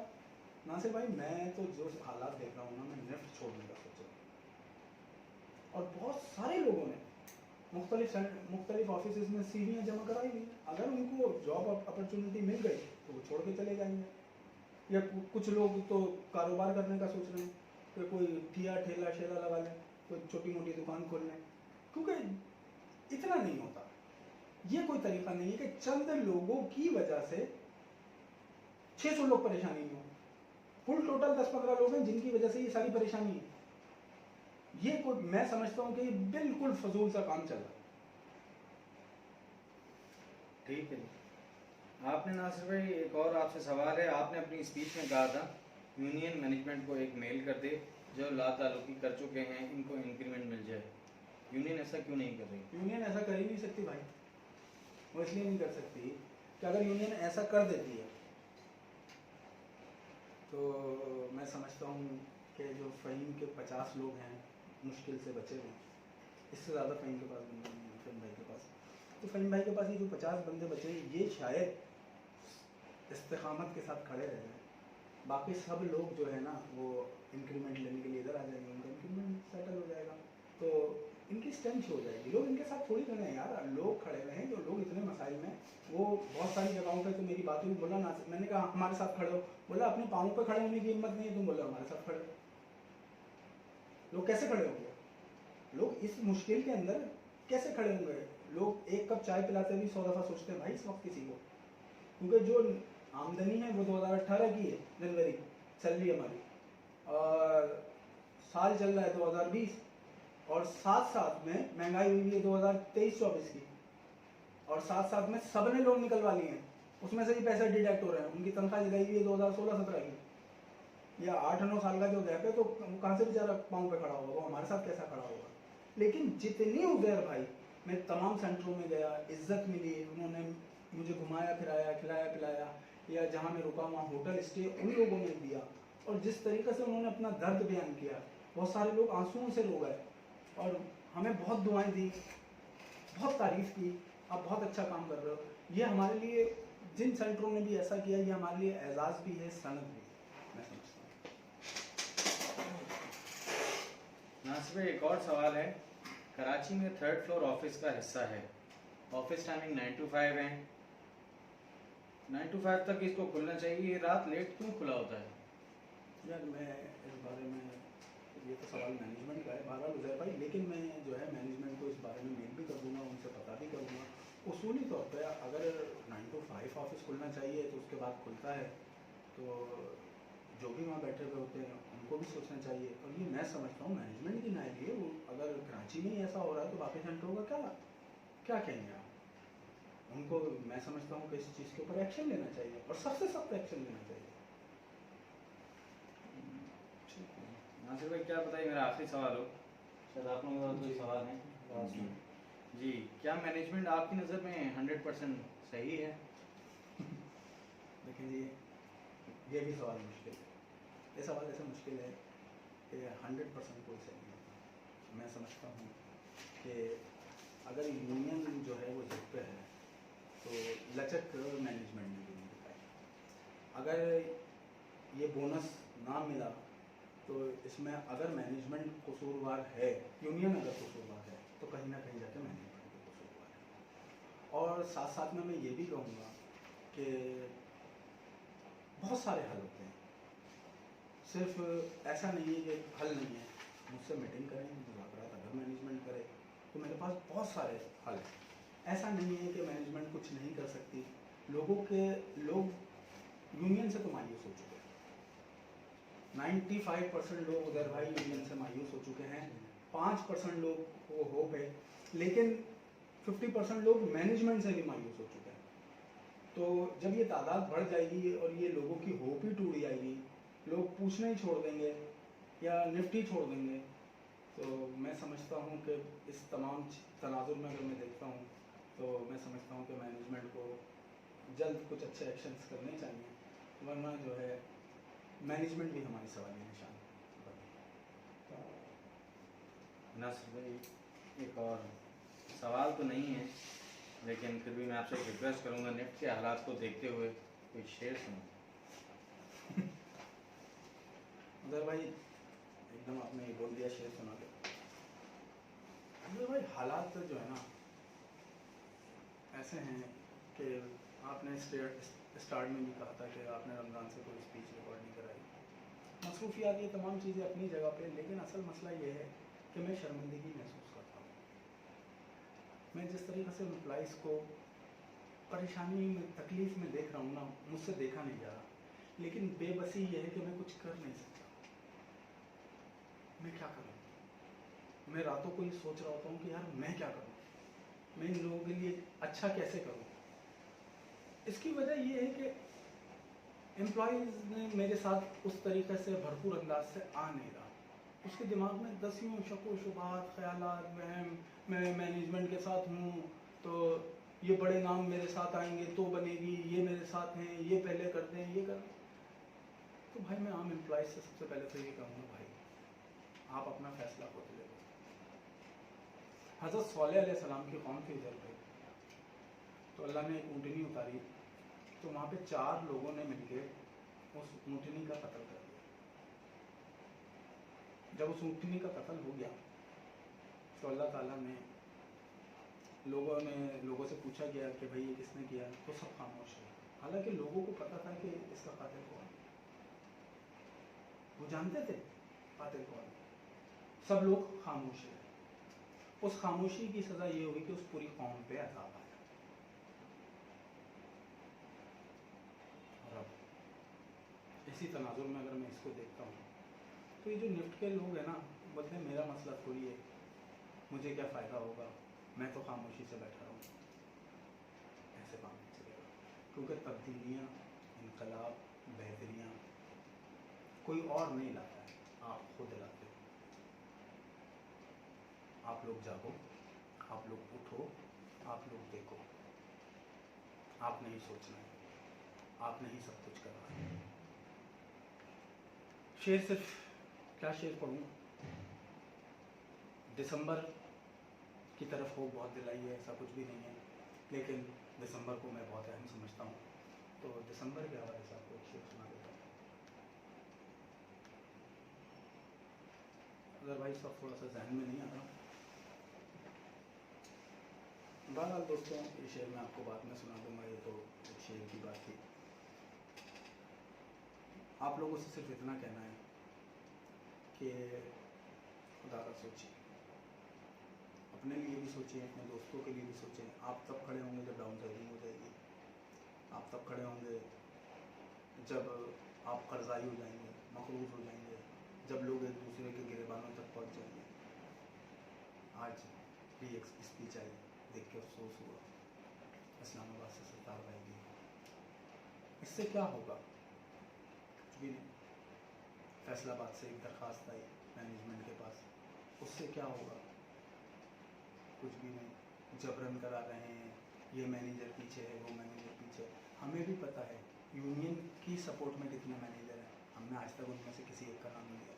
नासिर भाई मैं तो जो हालात देख रहा हूँ ना, मैं नेफ्ट छोड़ने का सोच रहा हूँ। और बहुत सारे लोगों ने मुख्तलिफ ऑफिस में CVयाँ जमा कराई हुई, अगर उनको जॉब अपॉर्चुनिटी मिल गई तो वो छोड़ के चले जाएंगे। या कुछ लोग तो कारोबार करने का सोच रहे हैं कि कोई ठेला शेला लगा लें, कोई छोटी मोटी दुकान खोल लें, क्योंकि इतना नहीं होता। ये कोई तरीका नहीं है कि चंद लोगों की वजह से 600 लोग परेशानी में हो। फुल टोटल 10-15 लोग हैं जिनकी वजह से ये सारी परेशानी है। ये कोई, मैं समझता हूँ कि ये बिल्कुल फजूल सा काम चल रहा है। ठीक है जी। आपने नासिर भाई, एक और आपसे सवाल है, आपने अपनी स्पीच में कहा था यूनियन मैनेजमेंट को एक मेल कर दे, जो लाताल्लुकी कर चुके हैं इनको इंक्रीमेंट मिल जाए। यूनियन ऐसा क्यों नहीं कर रही? यूनियन ऐसा कर ही नहीं सकती भाई। वो इसलिए नहीं कर सकती कि अगर यूनियन ऐसा कर देती है तो मैं समझता हूँ कि जो फ़हीम के 50 लोग हैं मुश्किल से बचे हुए, इससे ज़्यादा फ़हीम के पास बंदे नहीं हैं। फ़हीम भाई के पास, तो फ़हीम भाई के पास ये जो 50 बंदे बचे हैं, ये शायद इस्तिक़ामत के साथ खड़े रहे हैं। बाकी सब लोग जो है ना वो इंक्रीमेंट लेने के लिए इधर आ जाएंगे, उनका इंक्रीमेंट सेटल हो जाएगा, तो इनकी स्ट्रेंथ हो जाएगी। लोग इनके साथ थोड़ी खड़े हैं यार, लोग खड़े हुए हैं जो लोग इतने मसाइल में, वो बहुत सारी जगहों पे तो मेरी बात हुई, बोला ना, मैंने कहा हमारे साथ खड़े हो, बोला अपने पाँव पे खड़े होने की हिम्मत नहीं है, तुम बोला हमारे साथ खड़े हो। लोग कैसे खड़े होंगे? लोग इस मुश्किल के अंदर कैसे खड़े होंगे? लोग एक कप चाय पिलाते भी 100 दफ़ा सोचते हैं भाई इस वक्त किसी को, क्योंकि जो आमदनी है वो 2018 की है, जनवरी सैलरी हमारी, और साल चल रहा है 2020, और साथ साथ में महंगाई हुई है 2023-24 की, और साथ साथ में सब ने लोन निकलवा लिए हैं, उसमें से भी पैसे डिडक्ट हो रहे हैं। उनकी तनख्वाह लगाई हुई है 2016-17 की, या 8-9 साल का जो गैप है, तो कहाँ से बेचारा पाँव पे खड़ा होगा? वो हमारे साथ कैसा खड़ा होगा? लेकिन जितनी उधर भाई, मैं तमाम सेंटरों में गया, इज्जत मिली, उन्होंने मुझे घुमाया फिराया, खिलाया पिलाया, या जहाँ मैं रुका वहाँ होटल स्टे उन लोगों ने दिया, और जिस तरीके से उन्होंने अपना दर्द बयान किया, बहुत सारे लोग आंसुओं से रो गए और हमें बहुत दुआएं दी, बहुत तारीफ़ की, आप बहुत अच्छा काम कर रहे हो। ये हमारे लिए, जिन सेंटरों ने भी ऐसा किया, ये हमारे लिए एजाज़ भी है, सनद भी है, मैं समझता हूँ। नासिर भाई, एक और सवाल है। कराची में 3rd फ्लोर ऑफिस का हिस्सा है, ऑफिस टाइमिंग 9 to 5 है, 9 to 5 तक इसको खुलना चाहिए, ये रात लेट क्यों खुला होता है? यार मैं इस बारे में, ये तो सवाल मैनेजमेंट का है बहरहाल उजैर भाई, लेकिन मैं जो है मैनेजमेंट को इस बारे में मेल भी कर दूंगा, उनसे पता भी करूँगा। उसूली तौर पे अगर 9 to 5 ऑफिस खुलना चाहिए तो उसके बाद खुलता है, तो जो भी वहाँ बैठे हुए होते हैं उनको भी सोचना चाहिए। और ये मैं समझता हूँ मैनेजमेंट की नाइल है, वो अगर कराची में ही ऐसा हो रहा है तो बाकी सेंटरों का क्या क्या कहेंगे आप? उनको मैं समझता हूँ कि इस चीज़ के ऊपर एक्शन लेना चाहिए और सख्त से सख्त एक्शन लेना चाहिए। नासिर भाई, क्या बताइए, मेरा आखिरी सवाल हो, शायद आप लोगों का कोई जी। सवाल है जी। जी, क्या मैनेजमेंट आपकी नज़र में 100% सही है? लेकिन ये भी सवाल मुश्किल है, ये सवाल ऐसा मुश्किल है कि 100% कोई सही नहीं होता। मैं समझता हूँ कि अगर यूनियन जो है वो जिद पे है तो लचक मैनेजमेंट ने भी नहीं दिखाई। अगर ये बोनस ना मिला तो इसमें अगर मैनेजमेंट कसूरवार है, यूनियन अगर कसूरवार है, तो कहीं ना कहीं जाके मैनेजमेंट भी कसूरवार है। और साथ साथ में मैं ये भी कहूँगा कि बहुत सारे हल होते हैं, सिर्फ ऐसा नहीं है कि हल नहीं है। मुझसे मीटिंग करें, मुज़ाकरात अगर मैनेजमेंट करे तो मेरे पास बहुत सारे हल हैं। ऐसा नहीं है कि मैनेजमेंट कुछ नहीं कर सकती। लोग यूनियन से तो मायूस हो चुके हैं, 95% लोग उधर भाई यूनियन से मायूस हो चुके हैं, 5% लोग को होप है, लेकिन 50% लोग मैनेजमेंट से भी मायूस हो चुके हैं। तो जब ये तादाद बढ़ जाएगी और ये लोगों की होप ही टूट जाएगी, लोग पूछना ही छोड़ देंगे या निफ्टी छोड़ देंगे, तो मैं समझता हूँ कि इस तमाम तनाजुर में अगर मैं देखता हूँ तो मैं समझता हूँ कि मैनेजमेंट को जल्द कुछ अच्छे एक्शंस करने चाहिए, वरना जो है मैनेजमेंट भी हमारी सवालिया निशान बने। नासिर भाई, एक और सवाल तो नहीं है, लेकिन फिर भी मैं आपसे एक रिक्वेस्ट करूंगा, निफ्ट के हालात को देखते हुए कोई शेर सुनो। उधर भाई एकदम आपने ये बोल दिया, शेर सुना दे। उधर भाई हालात जो है ना ऐसे हैं कि आपने स्टार्ट में भी कहा था कि आपने रमज़ान से कोई स्पीच रिकॉर्ड नहीं कराई। मसरूफियात ये तमाम चीज़ें अपनी जगह पे, लेकिन असल मसला ये है कि मैं शर्मिंदगी महसूस करता हूँ। मैं जिस तरीके से एम्प्लॉइज़ को परेशानी में, तकलीफ़ में देख रहा हूँ ना, मुझसे देखा नहीं जा रहा, लेकिन बेबसी ये है कि मैं कुछ कर नहीं सकता। मैं क्या करूँ? मैं रातों को ये सोच रहा होता हूँ कि यार मैं क्या करूँ, मैं इन लोगों के लिए अच्छा कैसे करूँ। इसकी वजह ये है कि एम्प्लॉयज़ ने मेरे साथ उस तरीके से भरपूर अंदाज से आ नहीं रहा। उसके दिमाग में दसियों शक व शुबात, ख्यालात, वहम, मैं मैनेजमेंट के साथ हूँ तो ये बड़े नाम मेरे साथ आएंगे तो बनेगी, ये मेरे साथ हैं, ये पहले कर दें, ये कर। तो भाई मैं आम एम्प्लॉयज़ से सबसे पहले तो ये कहूँगा, भाई आप अपना फैसला खुद ले लो। हज़रत सौलेह अलैहिस्सलाम की कौम थी उधर पे, तो अल्लाह ने एक ऊँटनी उतारी, तो वहाँ पे 4 लोगों ने मिलकर उस ऊँटनी का कत्ल कर दिया। जब उस ऊँटनी का कत्ल हो गया तो अल्लाह ताला ने लोगों से पूछा गया कि भाई ये किसने किया, तो सब खामोश है। हालांकि लोगों को पता था कि इसका कातिल कौन है, वो जानते थे कातिल कौन है, सब लोग खामोश है। उस खामोशी की सज़ा ये हुई कि उस पूरी कौम पे अज़ाब आया। और अब इसी तनाजुर में अगर मैं इसको देखता हूँ तो ये जो निफ्ट के लोग हैं ना, बोलते हैं मेरा मसला थोड़ी है, मुझे क्या फ़ायदा होगा, मैं तो खामोशी से बैठा रहूँ। ऐसे काम नहीं चलेगा, क्योंकि तब्दीलियाँ, इनकलाब, बेहतरियाँ कोई और नहीं लाता है, आप खुद लाते हो। आप लोग जागो, आप लोग उठो, आप लोग देखो। आपने ही सोचना है, आपने ही सब कुछ करना है। शेर सिर्फ क्या शेर पढ़ूँ, दिसंबर की तरफ हो बहुत दिलाई है, ऐसा कुछ भी नहीं है, लेकिन दिसंबर को मैं बहुत अहम समझता हूँ, तो दिसंबर के हवाले से आपको एक शेर सुना देता हूँ। अगर भाई साहब थोड़ा सा जहन में नहीं आ रहा, बहरहाल दोस्तों ये शेर मैं आपको बाद में सुना दूंगा, ये तो एक शेर की बात थी। आप लोगों से सिर्फ इतना कहना है कि खुदा का सोचिए, अपने लिए भी सोचिए, अपने दोस्तों के लिए भी सोचें। आप तब खड़े होंगे जब डाउन साइडिंग हो जाएगी, आप तब खड़े होंगे जब आप कर्जाई हो जाएंगे, मखरूज हो जाएंगे, जब लोग एक दूसरे के गिरेबानों तक पहुंच जाएंगे। आज भी एक स्पीच आई, देख के अफसोस हुआ, इस्लामाबाद से सरदार भाई की। इससे क्या होगा? कुछ भी नहीं। फैसलाबाद से एक दरख्वास्त आई मैनेजमेंट के पास, उससे क्या होगा? कुछ भी नहीं। जबरन करा रहे हैं, ये मैनेजर पीछे है, वो मैनेजर पीछे है। हमें भी पता है यूनियन की सपोर्ट में कितने मैनेजर हैं, हमने आज तक उनमें से किसी एक का नाम नहीं लिया,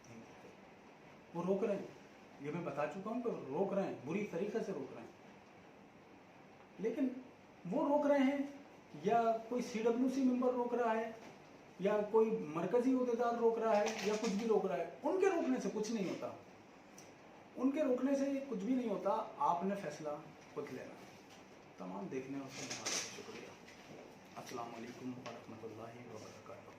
नहीं देते। वो रोक रहे हैं, ये मैं बता चुका हूँ, तो रोक रहे हैं, बुरी तरीके से रोक रहे हैं। लेकिन वो रोक रहे हैं या कोई CWC मेंबर रोक रहा है या कोई मरकजी अहदेदार रोक रहा है या कुछ भी रोक रहा है, उनके रोकने से कुछ नहीं होता, उनके रोकने से कुछ भी नहीं होता। आपने फैसला खुद लेना। तमाम देखने और सुनने वालों को शुक्रिया। अस्सलाम वालेकुम व रहमतुल्लाहि व बरकातहू।